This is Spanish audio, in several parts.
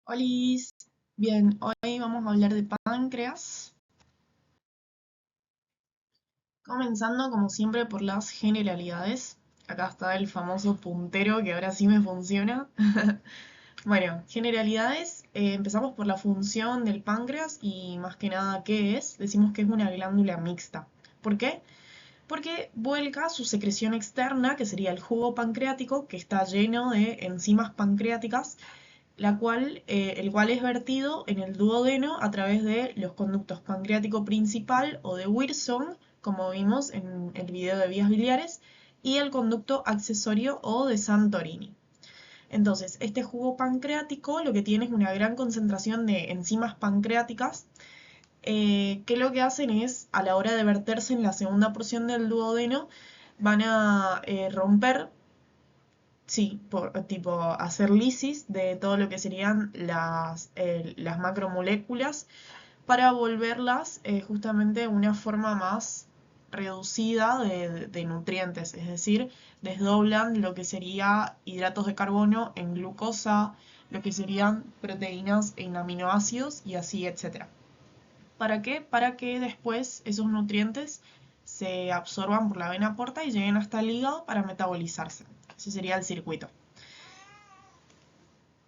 Olis, bien, hoy vamos a hablar de páncreas, comenzando como siempre por las generalidades. Acá está el famoso puntero que ahora sí me funciona. Bueno, generalidades, empezamos por la función del páncreas y más que nada qué es. Decimos que es una glándula mixta. ¿Por qué? Porque vuelca su secreción externa, que sería el jugo pancreático, que está lleno de enzimas pancreáticas el cual es vertido en el duodeno a través de los conductos pancreático principal o de Wilson, como vimos en el video de vías biliares, y el conducto accesorio o de Santorini. Entonces, este jugo pancreático lo que tiene es una gran concentración de enzimas pancreáticas que lo que hacen es, a la hora de verterse en la segunda porción del duodeno, van a romper. Sí, tipo hacer lisis de todo lo que serían las macromoléculas para volverlas justamente una forma más reducida de nutrientes, es decir, desdoblan lo que sería hidratos de carbono en glucosa, lo que serían proteínas en aminoácidos y así, etcétera. ¿Para qué? Para que después esos nutrientes se absorban por la vena porta y lleguen hasta el hígado para metabolizarse. Ese sería el circuito.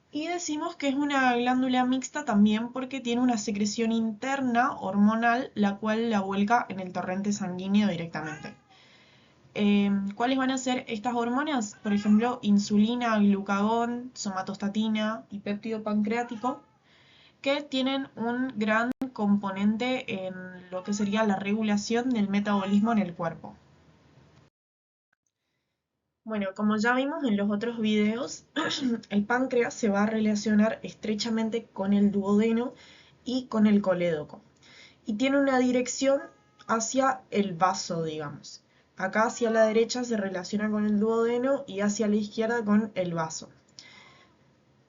Y decimos que es una glándula mixta también porque tiene una secreción interna hormonal, la cual la vuelca en el torrente sanguíneo directamente. ¿Cuáles van a ser estas hormonas? Por ejemplo, insulina, glucagón, somatostatina y péptido pancreático, que tienen un gran componente en lo que sería la regulación del metabolismo en el cuerpo. Bueno, como ya vimos en los otros videos, el páncreas se va a relacionar estrechamente con el duodeno y con el colédoco. Y tiene una dirección hacia el vaso, digamos. Acá hacia la derecha se relaciona con el duodeno y hacia la izquierda con el vaso.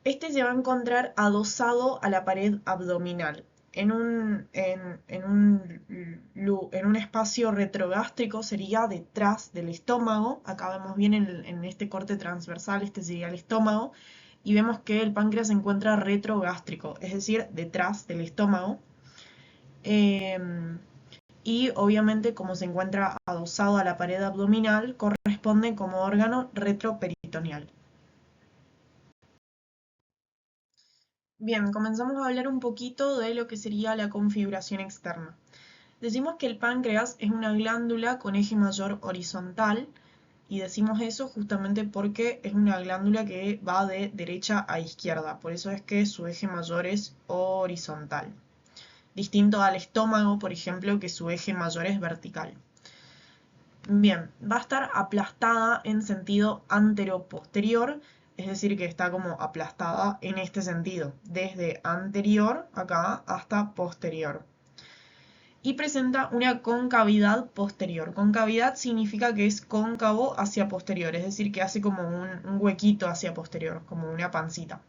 Este se va a encontrar adosado a la pared abdominal, en un espacio retrogástrico, sería detrás del estómago. Acá vemos bien en este corte transversal, este sería el estómago, y vemos que el páncreas se encuentra retrogástrico, es decir, detrás del estómago. Em, y obviamente como se encuentra adosado a la pared abdominal, corresponde como órgano retroperitoneal. Bien, comenzamos a hablar un poquito de lo que sería la configuración externa. Decimos que el páncreas es una glándula con eje mayor horizontal y decimos eso justamente porque es una glándula que va de derecha a izquierda, por eso es que su eje mayor es horizontal. Distinto al estómago, por ejemplo, que su eje mayor es vertical. Bien, va a estar aplastada en sentido antero-posterior, es decir, que está como aplastada en este sentido, desde anterior acá hasta posterior. Y presenta una concavidad posterior. Concavidad significa que es cóncavo hacia posterior, es decir, que hace como un huequito hacia posterior, como una pancita.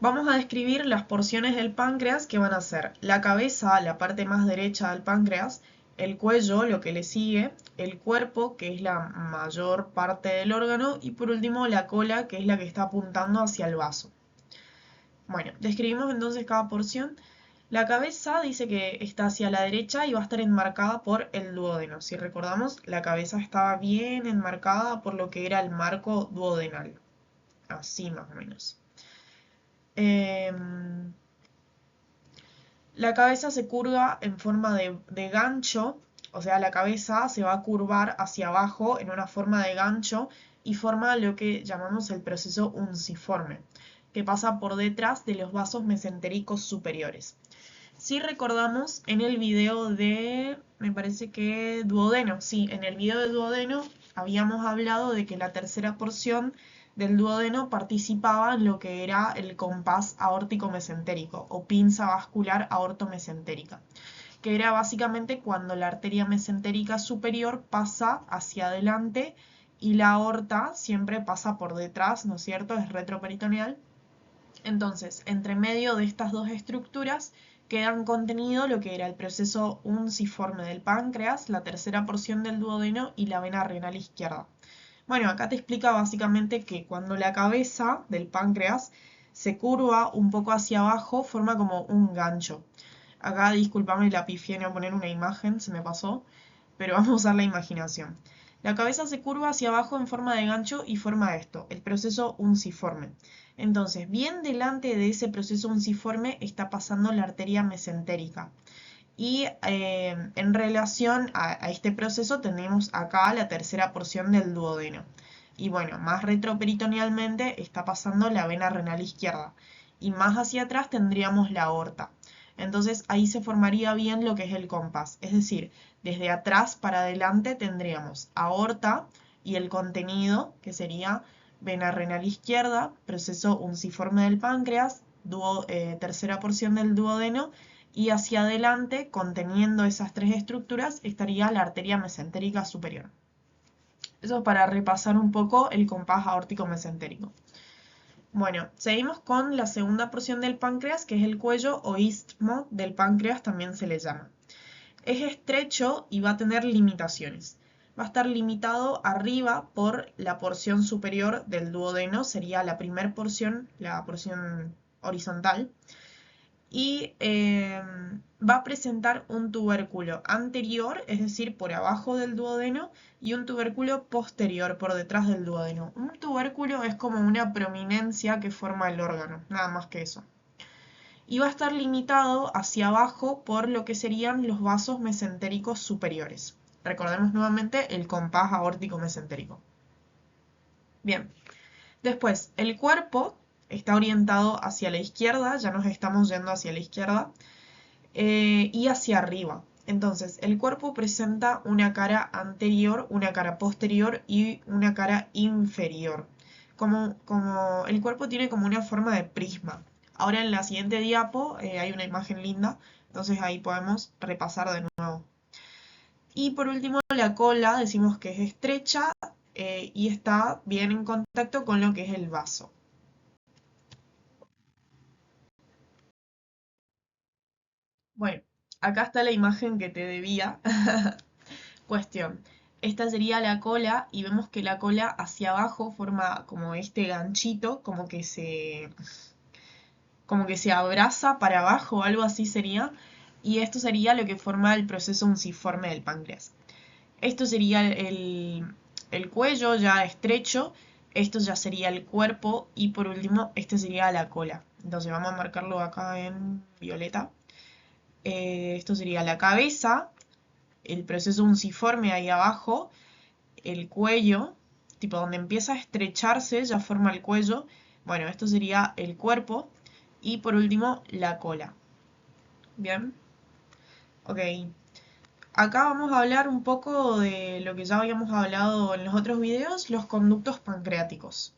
Vamos a describir las porciones del páncreas que van a ser la cabeza, la parte más derecha del páncreas, el cuello, lo que le sigue, el cuerpo, que es la mayor parte del órgano, y por último la cola, que es la que está apuntando hacia el vaso. Bueno, describimos entonces cada porción. La cabeza dice que está hacia la derecha y va a estar enmarcada por el duodeno. Si recordamos, la cabeza estaba bien enmarcada por lo que era el marco duodenal. Así más o menos. Em, La cabeza se curva en forma de gancho, o sea, la cabeza se va a curvar hacia abajo en una forma de gancho y forma lo que llamamos el proceso unciforme, que pasa por detrás de los vasos mesentéricos superiores. Si recordamos en el video de, me parece que duodeno, sí, en el video de duodeno habíamos hablado de que la tercera porción del duodeno participaba en lo que era el compás aórtico mesentérico o pinza vascular aortomesentérica, que era básicamente cuando la arteria mesentérica superior pasa hacia adelante y la aorta siempre pasa por detrás, ¿no es cierto? Es retroperitoneal. Entonces, entre medio de estas dos estructuras quedan contenido lo que era el proceso unciforme del páncreas, la tercera porción del duodeno y la vena renal izquierda. Bueno, acá te explica básicamente que cuando la cabeza del páncreas se curva un poco hacia abajo, forma como un gancho. Acá, discúlpame, la pifié no poner una imagen, se me pasó, pero vamos a usar la imaginación. La cabeza se curva hacia abajo en forma de gancho y forma esto, el proceso unciforme. Entonces, bien delante de ese proceso unciforme está pasando la arteria mesentérica. Y en relación a este proceso tenemos acá la tercera porción del duodeno. Y bueno, más retroperitonealmente está pasando la vena renal izquierda. Y más hacia atrás tendríamos la aorta. Entonces ahí se formaría bien lo que es el compás. Es decir, desde atrás para adelante tendríamos aorta y el contenido, que sería vena renal izquierda, proceso unciforme del páncreas, tercera porción del duodeno, y hacia adelante, conteniendo esas tres estructuras, estaría la arteria mesentérica superior. Eso es para repasar un poco el compás aórtico mesentérico. Bueno, seguimos con la segunda porción del páncreas, que es el cuello o istmo del páncreas, también se le llama. Es estrecho y va a tener limitaciones. Va a estar limitado arriba por la porción superior del duodeno, sería la primera porción, la porción horizontal, y va a presentar un tubérculo anterior, es decir, por abajo del duodeno, y un tubérculo posterior, por detrás del duodeno. Un tubérculo es como una prominencia que forma el órgano, nada más que eso. Y va a estar limitado hacia abajo por lo que serían los vasos mesentéricos superiores. Recordemos nuevamente el compás aórtico mesentérico. Bien, después el cuerpo está orientado hacia la izquierda, ya nos estamos yendo hacia la izquierda, y hacia arriba. Entonces, el cuerpo presenta una cara anterior, una cara posterior y una cara inferior. Como el cuerpo tiene como una forma de prisma. Ahora en la siguiente diapo hay una imagen linda, entonces ahí podemos repasar de nuevo. Y por último, la cola decimos que es estrecha y está bien en contacto con lo que es el vaso. Bueno, acá está la imagen que te debía. Cuestión. Esta sería la cola y vemos que la cola hacia abajo forma como este ganchito, como que se abraza para abajo, algo así sería. Y esto sería lo que forma el proceso unciforme del páncreas. Esto sería el cuello ya estrecho, esto ya sería el cuerpo y por último este sería la cola. Entonces vamos a marcarlo acá en violeta. Esto sería la cabeza, el proceso unciforme ahí abajo, el cuello, tipo donde empieza a estrecharse ya forma el cuello. Bueno, esto sería el cuerpo y por último la cola. Bien, ok. Acá vamos a hablar un poco de lo que ya habíamos hablado en los otros videos, los conductos pancreáticos.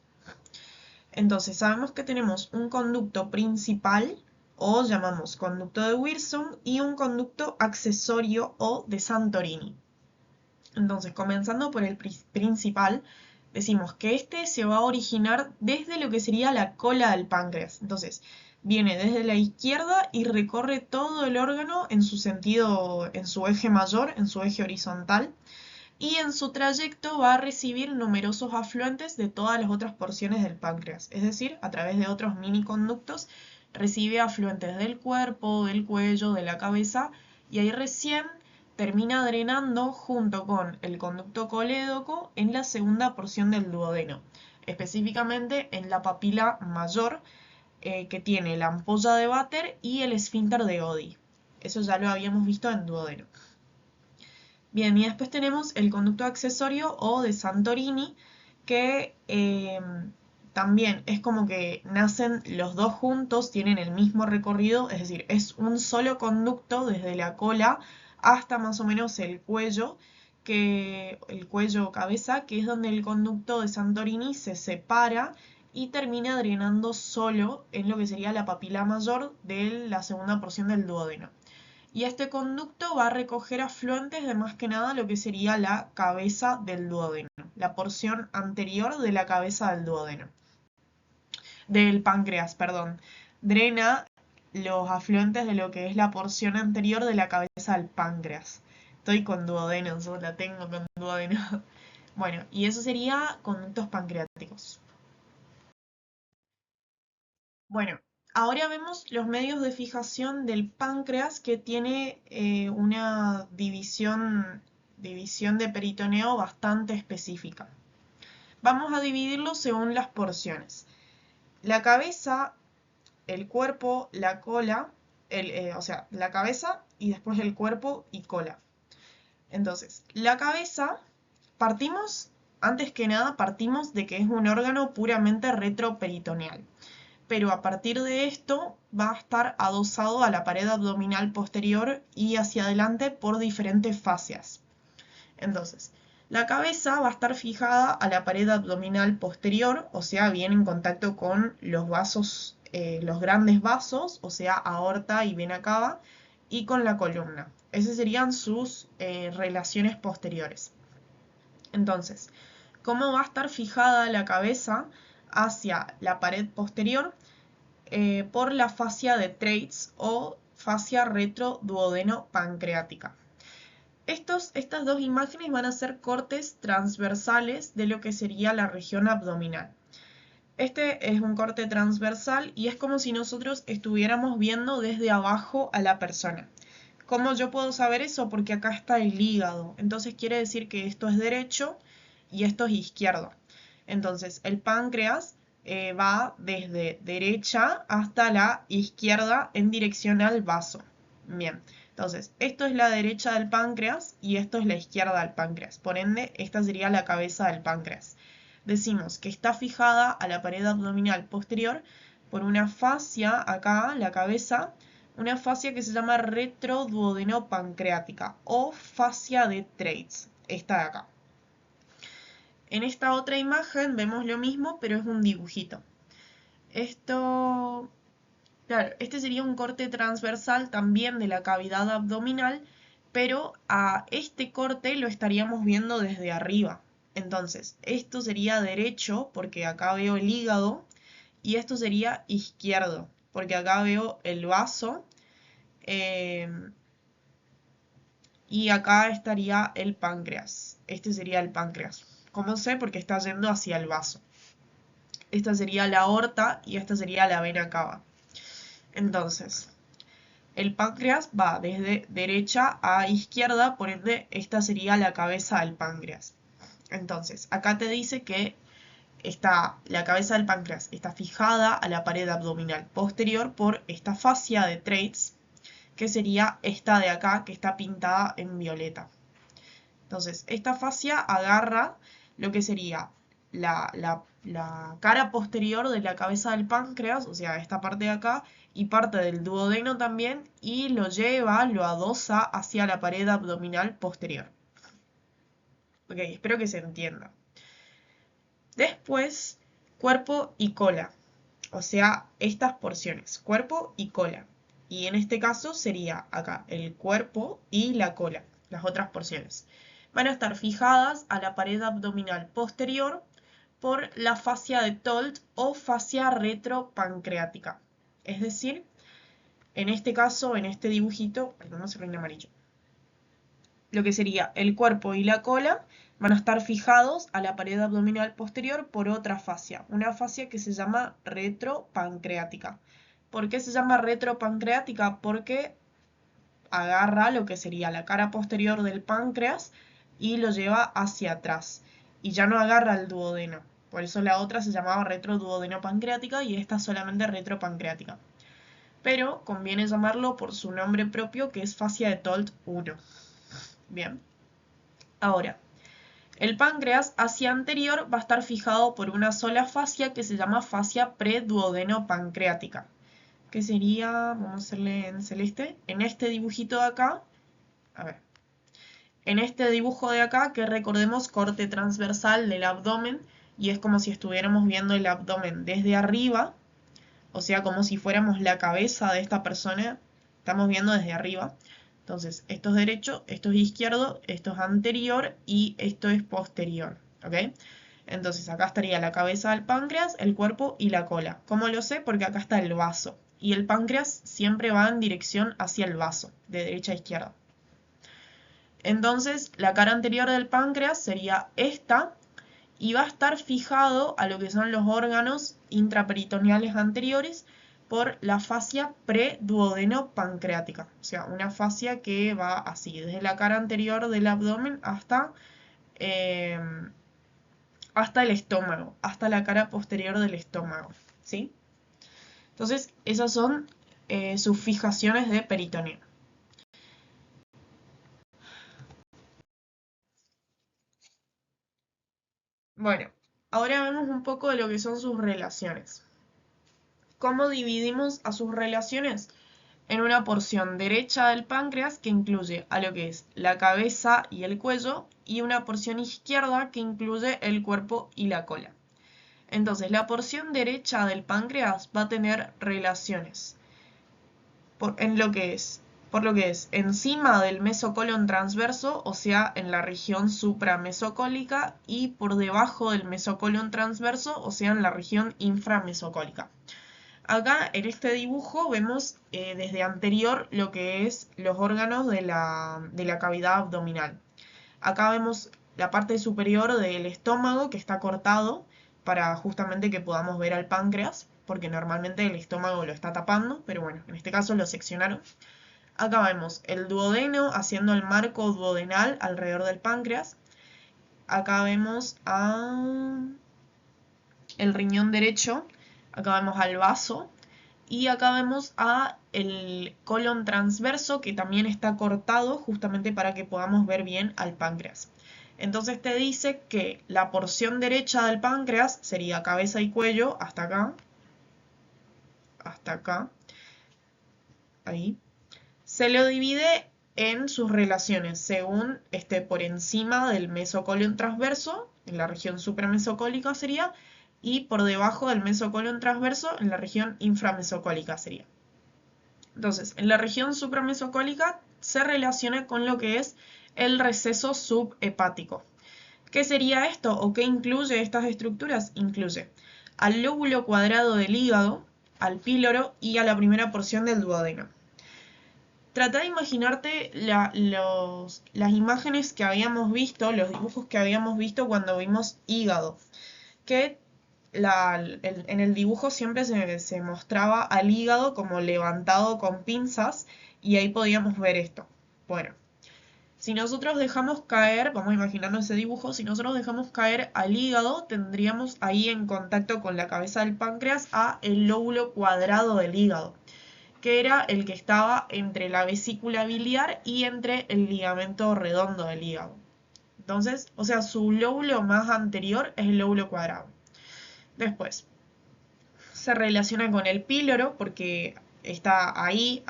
Entonces, sabemos que tenemos un conducto principal, o llamamos conducto de Wilson, y un conducto accesorio o de Santorini. Entonces, comenzando por el principal, decimos que este se va a originar desde lo que sería la cola del páncreas. Entonces, viene desde la izquierda y recorre todo el órgano en su sentido, en su eje mayor, en su eje horizontal, y en su trayecto va a recibir numerosos afluentes de todas las otras porciones del páncreas, es decir, a través de otros miniconductos recibe afluentes del cuerpo, del cuello, de la cabeza, y ahí recién termina drenando junto con el conducto colédoco en la segunda porción del duodeno, específicamente en la papila mayor, que tiene la ampolla de Vater y el esfínter de Oddi. Eso ya lo habíamos visto en duodeno. Bien, y después tenemos el conducto accesorio o de Santorini, que también es como que nacen los dos juntos, tienen el mismo recorrido, es decir, es un solo conducto desde la cola hasta más o menos el cuello, el cuello cabeza, que es donde el conducto de Santorini se separa y termina drenando solo en lo que sería la papila mayor de la segunda porción del duodeno. Y este conducto va a recoger afluentes de más que nada lo que sería la cabeza del duodeno, la porción anterior de la cabeza del duodeno, del páncreas, perdón. Drena los afluentes de lo que es la porción anterior de la cabeza del páncreas. Estoy con duodeno, yo la tengo con duodeno. Bueno, y eso sería conductos pancreáticos. Bueno, ahora vemos los medios de fijación del páncreas que tiene una división de peritoneo bastante específica. Vamos a dividirlo según las porciones. La cabeza, el cuerpo, la cola, o sea, la cabeza y después el cuerpo y cola. Entonces, la cabeza, antes que nada, partimos de que es un órgano puramente retroperitoneal. Pero a partir de esto va a estar adosado a la pared abdominal posterior y hacia adelante por diferentes fascias. Entonces, la cabeza va a estar fijada a la pared abdominal posterior, o sea, bien en contacto con los vasos, los grandes vasos, o sea, aorta y vena cava, y con la columna. Esas serían sus relaciones posteriores. Entonces, ¿cómo va a estar fijada la cabeza hacia la pared posterior? Por la fascia de Treitz o fascia retroduodeno-pancreática. Estas dos imágenes van a ser cortes transversales de lo que sería la región abdominal. Este es un corte transversal y es como si nosotros estuviéramos viendo desde abajo a la persona. ¿Cómo yo puedo saber eso? Porque acá está el hígado. Entonces quiere decir que esto es derecho y esto es izquierdo. Entonces el páncreas va desde derecha hasta la izquierda en dirección al vaso. Bien, entonces esto es la derecha del páncreas y esto es la izquierda del páncreas. Por ende, esta sería la cabeza del páncreas. Decimos que está fijada a la pared abdominal posterior por una fascia acá, la cabeza, una fascia que se llama retroduodenopancreática o fascia de Treitz, esta de acá. En esta otra imagen vemos lo mismo, pero es un dibujito. Claro, este sería un corte transversal también de la cavidad abdominal, pero a este corte lo estaríamos viendo desde arriba. Entonces, esto sería derecho, porque acá veo el hígado, y esto sería izquierdo, porque acá veo el vaso, y acá estaría el páncreas. Este sería el páncreas. ¿Cómo sé? Porque está yendo hacia el vaso. Esta sería la aorta y esta sería la vena cava. Entonces, el páncreas va desde derecha a izquierda, por ende, esta sería la cabeza del páncreas. Entonces, acá te dice que la cabeza del páncreas está fijada a la pared abdominal posterior por esta fascia de Treitz, que sería esta de acá, que está pintada en violeta. Entonces, esta fascia agarra lo que sería la cara posterior de la cabeza del páncreas, o sea, esta parte de acá, y parte del duodeno también, y lo adosa hacia la pared abdominal posterior. Ok, espero que se entienda. Después, cuerpo y cola, o sea, estas porciones, cuerpo y cola. Y en este caso sería acá el cuerpo y la cola, las otras porciones. Van a estar fijadas a la pared abdominal posterior por la fascia de Tolt o fascia retropancreática. Es decir, en este caso, en este dibujito, perdón, no se ve en amarillo, lo que sería el cuerpo y la cola van a estar fijados a la pared abdominal posterior por otra fascia, una fascia que se llama retropancreática. ¿Por qué se llama retropancreática? Porque agarra lo que sería la cara posterior del páncreas y lo lleva hacia atrás. Y ya no agarra el duodeno. Por eso la otra se llamaba retroduodenopancreática y esta solamente retropancreática. Pero conviene llamarlo por su nombre propio, que es fascia de Tolt 1. Bien. Ahora, el páncreas hacia anterior va a estar fijado por una sola fascia que se llama fascia preduodenopancreática. Que sería, vamos a hacerle en celeste, en este dibujito de acá, a ver, en este dibujo de acá, que recordemos corte transversal del abdomen, y es como si estuviéramos viendo el abdomen desde arriba, o sea, como si fuéramos la cabeza de esta persona, estamos viendo desde arriba. Entonces, esto es derecho, esto es izquierdo, esto es anterior y esto es posterior, ¿ok? Entonces, acá estaría la cabeza del páncreas, el cuerpo y la cola. ¿Cómo lo sé? Porque acá está el vaso. Y el páncreas siempre va en dirección hacia el vaso, de derecha a izquierda. Entonces, la cara anterior del páncreas sería esta y va a estar fijado a lo que son los órganos intraperitoneales anteriores por la fascia preduodeno-pancreática. O sea, una fascia que va así, desde la cara anterior del abdomen eh, hasta el estómago, hasta la cara posterior del estómago, ¿sí? Entonces, esas son sus fijaciones de peritoneo. Bueno, ahora vemos un poco de lo que son sus relaciones. ¿Cómo dividimos a sus relaciones? En una porción derecha del páncreas que incluye a lo que es la cabeza y el cuello y una porción izquierda que incluye el cuerpo y la cola. Entonces, la porción derecha del páncreas va a tener relaciones por lo que es encima del mesocolon transverso, o sea, en la región supramesocólica, y por debajo del mesocolon transverso, o sea, en la región inframesocólica. Acá en este dibujo vemos desde anterior lo que es los órganos de la cavidad abdominal. Acá vemos la parte superior del estómago que está cortado para justamente que podamos ver al páncreas, porque normalmente el estómago lo está tapando, pero bueno, en este caso lo seccionaron. Acá vemos el duodeno haciendo el marco duodenal alrededor del páncreas. Acá vemos el riñón derecho, acá vemos al vaso y acá vemos a el colon transverso que también está cortado justamente para que podamos ver bien al páncreas. Entonces te dice que la porción derecha del páncreas sería cabeza y cuello hasta acá, ahí. Se lo divide en sus relaciones según esté por encima del mesocolon transverso, en la región supramesocólica sería, y por debajo del mesocolon transverso, en la región inframesocólica sería. Entonces, en la región supramesocólica se relaciona con lo que es el receso subhepático. ¿Qué sería esto o qué incluye estas estructuras? Incluye al lóbulo cuadrado del hígado, al píloro y a la primera porción del duodeno. Trata de imaginarte las imágenes que habíamos visto, los dibujos que habíamos visto cuando vimos hígado, que en el dibujo siempre se mostraba al hígado como levantado con pinzas y ahí podíamos ver esto. Bueno, si nosotros dejamos caer, vamos a imaginarnos ese dibujo, si nosotros dejamos caer al hígado, tendríamos ahí en contacto con la cabeza del páncreas a el lóbulo cuadrado del hígado, que era el que estaba entre la vesícula biliar y entre el ligamento redondo del hígado. Entonces, o sea, su lóbulo más anterior es el lóbulo cuadrado. Después, se relaciona con el píloro porque está ahí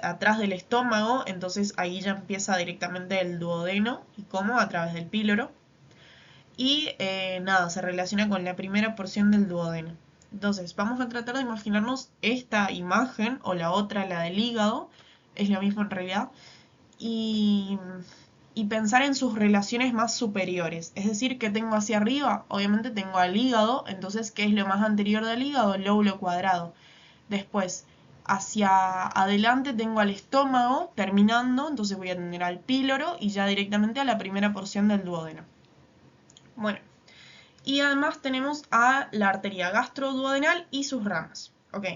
atrás del estómago, entonces ahí ya empieza directamente el duodeno y como a través del píloro. Y nada, se relaciona con la primera porción del duodeno. Entonces, vamos a tratar de imaginarnos esta imagen o la otra, la del hígado, es lo mismo en realidad, y, y pensar en sus relaciones más superiores. Es decir, ¿qué tengo hacia arriba? Obviamente tengo al hígado, entonces, ¿qué es lo más anterior del hígado? El lóbulo cuadrado. Después, hacia adelante tengo al estómago terminando, entonces voy a tener al píloro y ya directamente a la primera porción del duodeno. Bueno, y además tenemos a la arteria gastroduodenal y sus ramas. Ok.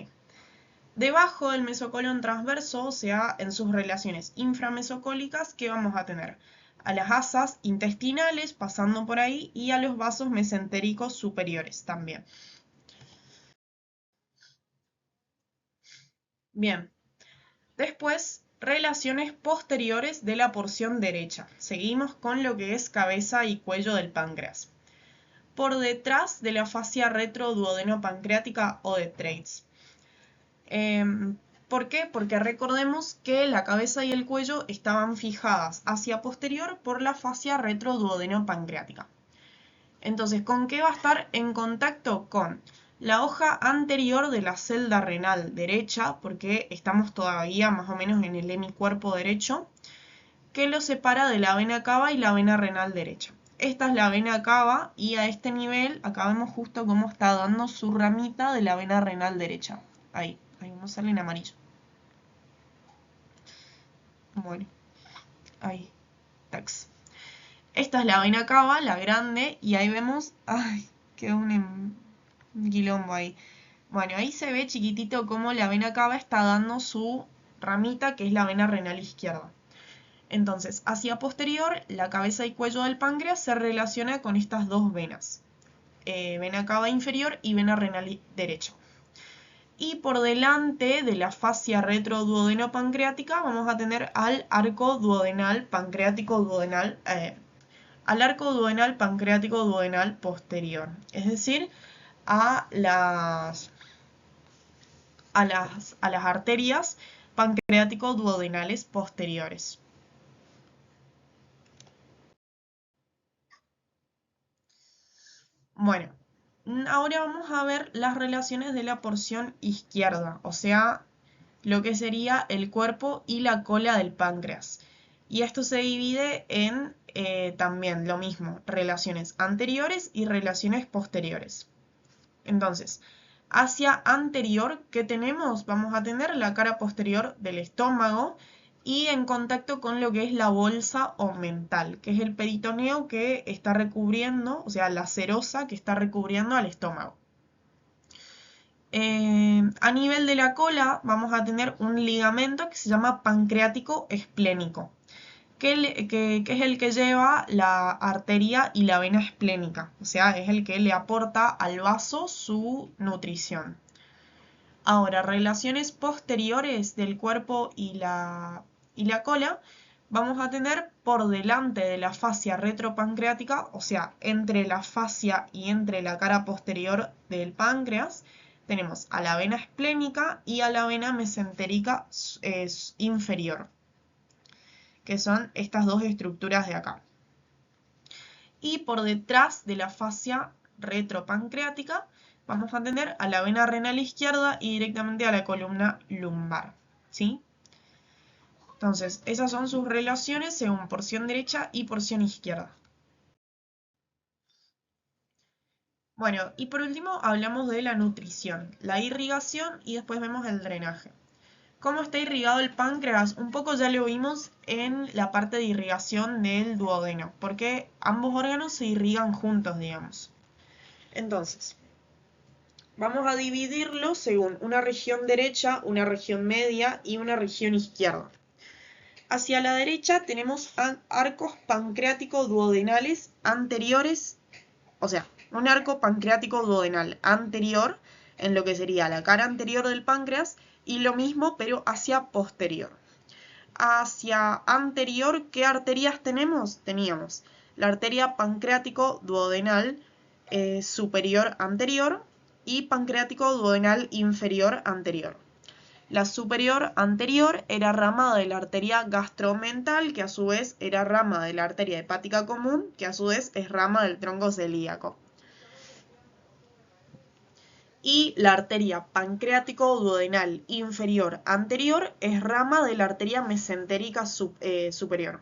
Debajo del mesocolon transverso, o sea, en sus relaciones inframesocólicas, ¿qué vamos a tener? A las asas intestinales pasando por ahí y a los vasos mesentéricos superiores también. Bien. Después, relaciones posteriores de la porción derecha. Seguimos con lo que es cabeza y cuello del páncreas. Por detrás de la fascia retroduodeno-pancreática o de Treitz. ¿Por qué? Porque recordemos que la cabeza y el cuello estaban fijadas hacia posterior por la fascia retroduodeno-pancreática. Entonces, ¿con qué va a estar en contacto? Con la hoja anterior de la celda renal derecha, porque estamos todavía más o menos en el hemicuerpo derecho, que lo separa de la vena cava y la vena renal derecha. Esta es la vena cava y a este nivel acá vemos justo cómo está dando su ramita de la vena renal derecha. Ahí no sale en amarillo. Bueno, ahí, tax. Esta es la vena cava, la grande, y ahí vemos, ay, quedó un quilombo ahí. Bueno, ahí se ve chiquitito cómo la vena cava está dando su ramita, que es la vena renal izquierda. Entonces, hacia posterior, la cabeza y cuello del páncreas se relaciona con estas dos venas, vena cava inferior y vena renal derecha. Y por delante de la fascia retroduodeno-pancreática vamos a tener al arco duodenal pancreático duodenal, al arco duodenal pancreático duodenal posterior, es decir, a las arterias pancreático duodenales posteriores. Bueno, ahora vamos a ver las relaciones de la porción izquierda, o sea, lo que sería el cuerpo y la cola del páncreas. Y esto se divide en también lo mismo, relaciones anteriores y relaciones posteriores. Entonces, hacia anterior, ¿qué tenemos? Vamos a tener la cara posterior del estómago y en contacto con lo que es la bolsa omental, que es el peritoneo que está recubriendo, o sea, la serosa que está recubriendo al estómago. A nivel de la cola vamos a tener un ligamento que se llama pancreático esplénico, que es el que lleva la arteria y la vena esplénica, o sea, es el que le aporta al vaso su nutrición. Ahora, relaciones posteriores del cuerpo y la cola, vamos a tener por delante de la fascia retropancreática, o sea, entre la fascia y entre la cara posterior del páncreas, tenemos a la vena esplénica y a la vena mesentérica inferior, que son estas dos estructuras de acá. Y por detrás de la fascia retropancreática vamos a tener a la vena renal izquierda y directamente a la columna lumbar, ¿sí? Entonces, esas son sus relaciones según porción derecha y porción izquierda. Bueno, y por último hablamos de la nutrición, la irrigación y después vemos el drenaje. ¿Cómo está irrigado el páncreas? Un poco ya lo vimos en la parte de irrigación del duodeno, porque ambos órganos se irrigan juntos, digamos. Entonces, vamos a dividirlo según una región derecha, una región media y una región izquierda. Hacia la derecha tenemos arcos pancreático duodenales anteriores, o sea, un arco pancreático duodenal anterior en lo que sería la cara anterior del páncreas y lo mismo pero hacia posterior. Hacia anterior, ¿qué arterias tenemos? Teníamos la arteria pancreático duodenal superior anterior y pancreático duodenal inferior anterior. La superior anterior era rama de la arteria gastromental, que a su vez era rama de la arteria hepática común, que a su vez es rama del tronco celíaco. Y la arteria pancreático duodenal inferior anterior es rama de la arteria mesentérica superior.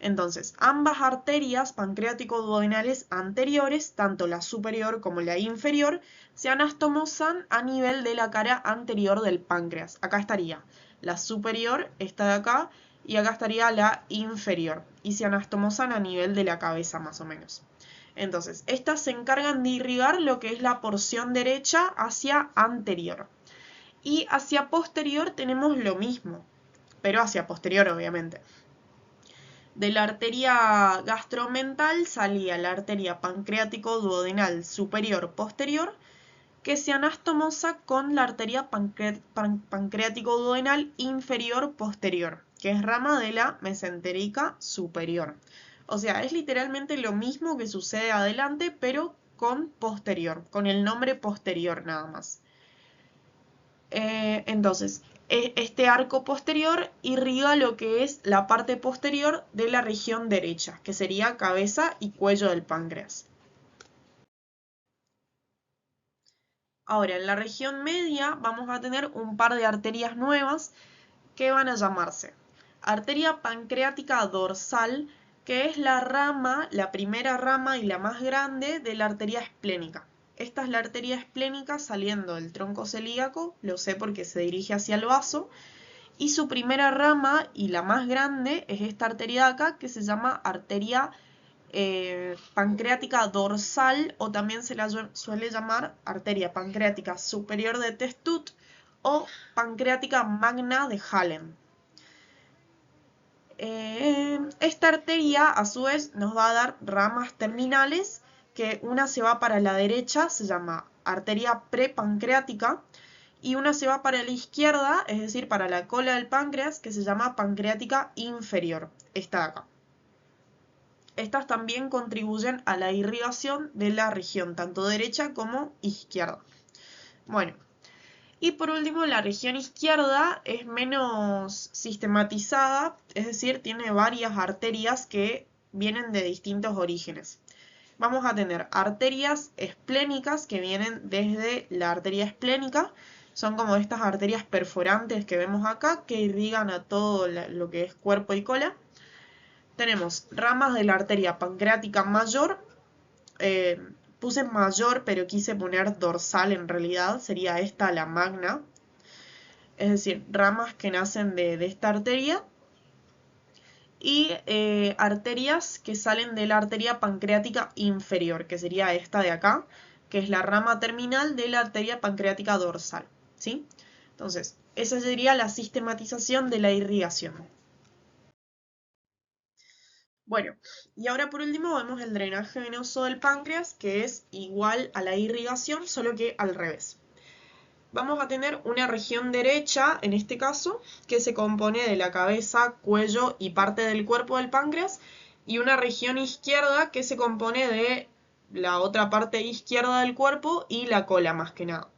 Entonces, ambas arterias pancreático-duodenales anteriores, tanto la superior como la inferior, se anastomosan a nivel de la cara anterior del páncreas. Acá estaría la superior, esta de acá, y acá estaría la inferior. Y se anastomosan a nivel de la cabeza, más o menos. Entonces, estas se encargan de irrigar lo que es la porción derecha hacia anterior. Y hacia posterior tenemos lo mismo, pero hacia posterior, obviamente. De la arteria gastromental salía la arteria pancreático-duodenal superior-posterior, que se anastomosa con la arteria pancreático-duodenal inferior-posterior, que es rama de la mesentérica superior. O sea, es literalmente lo mismo que sucede adelante, pero con posterior, con el nombre posterior nada más. Entonces, este arco posterior irriga lo que es la parte posterior de la región derecha, que sería cabeza y cuello del páncreas. Ahora, en la región media vamos a tener un par de arterias nuevas que van a llamarse arteria pancreática dorsal, que es la rama, la primera rama y la más grande de la arteria esplénica. Esta es la arteria esplénica saliendo del tronco celíaco, lo sé porque se dirige hacia el vaso, y su primera rama y la más grande es esta arteria de acá que se llama arteria pancreática dorsal, o también se la suele llamar arteria pancreática superior de Testut o pancreática magna de Hallen. Esta arteria a su vez nos va a dar ramas terminales, que una se va para la derecha, se llama arteria prepancreática, y una se va para la izquierda, es decir, para la cola del páncreas, que se llama pancreática inferior, esta de acá. Estas también contribuyen a la irrigación de la región, tanto derecha como izquierda. Bueno, y por último, la región izquierda es menos sistematizada, es decir, tiene varias arterias que vienen de distintos orígenes. Vamos a tener arterias esplénicas que vienen desde la arteria esplénica. Son como estas arterias perforantes que vemos acá, que irrigan a todo lo que es cuerpo y cola. Tenemos ramas de la arteria pancreática mayor. Puse mayor, pero quise poner dorsal en realidad. Sería esta la magna. Es decir, ramas que nacen de esta arteria. Y arterias que salen de la arteria pancreática inferior, que sería esta de acá, que es la rama terminal de la arteria pancreática dorsal, ¿sí? Entonces, esa sería la sistematización de la irrigación. Bueno, y ahora por último vemos el drenaje venoso del páncreas, que es igual a la irrigación, solo que al revés. Vamos a tener una región derecha, en este caso, que se compone de la cabeza, cuello y parte del cuerpo del páncreas, y una región izquierda que se compone de la otra parte izquierda del cuerpo y la cola, más que nada.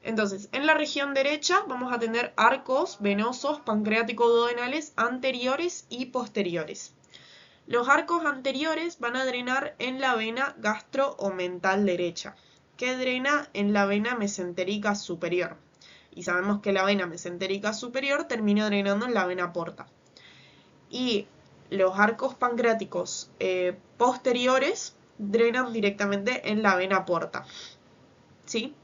Entonces, en la región derecha vamos a tener arcos venosos pancreático-duodenales anteriores y posteriores. Los arcos anteriores van a drenar en la vena gastro-omental derecha, que drena en la vena mesentérica superior. Y sabemos que la vena mesentérica superior termina drenando en la vena porta. Y los arcos pancreáticos posteriores drenan directamente en la vena porta. ¿Sí?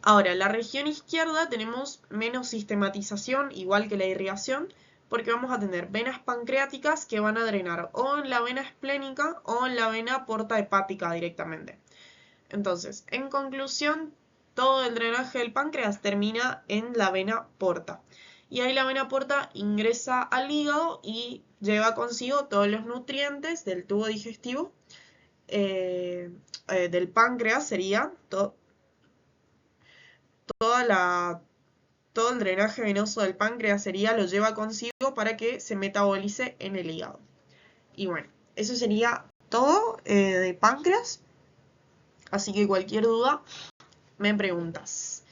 Ahora, en la región izquierda tenemos menos sistematización, igual que la irrigación, porque vamos a tener venas pancreáticas que van a drenar o en la vena esplénica o en la vena porta hepática directamente. Entonces, en conclusión, todo el drenaje del páncreas termina en la vena porta. Y ahí la vena porta ingresa al hígado y lleva consigo todos los nutrientes del tubo digestivo del páncreas, sería todo el drenaje venoso del páncreas lo lleva consigo para que se metabolice en el hígado. Y bueno, eso sería todo de páncreas. Así que cualquier duda me preguntas.